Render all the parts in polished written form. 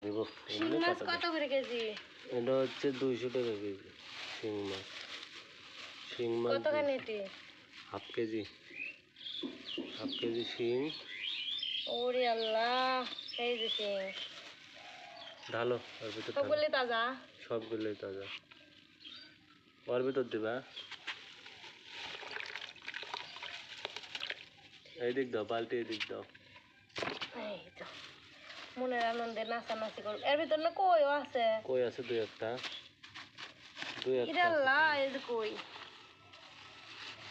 শিং মাছ কত করে কেজি? এটা হচ্ছে 200 টাকা কেজি শিং মাছ। শিং মাছ কত কানেটি? হাফ কেজি শিং। ওরে আল্লাহ, এই যে শিং ঢালো ওর ভিতর, সবগুলি তাজা? সবগুলোই তাজা। ওর ভিতর দিবা, এই দিক দাও, বালতি এই দিক দাও। এই তো মনের আনন্দে নাচানাচি করব। এর ভিতর না কইও আছে? কই আছে দুই একটা ইরে আল্লাহ, এই যে কই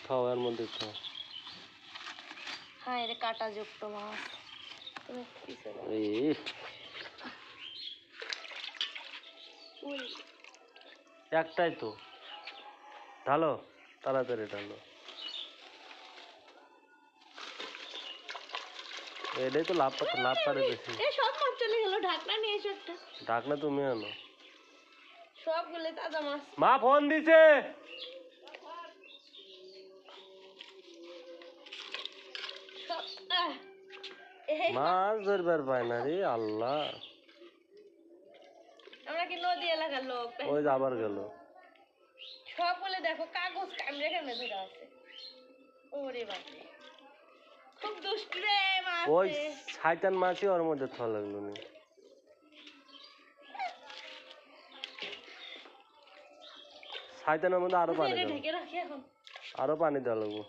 খাওয়ার মধ্যে খাও। হ্যাঁ, এটা কাটা যুক্ত মাছ। তুমি পিছনে একটাই তো, ঢালো তাড়াতাড়ি ঢালো। এটাই তো লাভ পারে বেশি। সব মাছ চলে গেল, ঢাকনা নিয়ে এসো একটা। ঢাকনা তুমি আনো। সবগুলো তাজা মাছ। মা ফোন দিছে। মাছ ধরবার পায় না রে আল্লাহ। আমরা কি নদী এলাকার লোক? ওই আবার গেল। সবগুলো দেখো কাগজ কামড়ে কামড়ে ধরে আছে। ওরে বাবা, খুব দুষ্ট রে মাছ। ওই শয়তান মাছই ওর মধ্যে থা লাগলো না। শয়তানের মধ্যে আরো পানি দাও, আরো পানি দেওয়া লাগবো।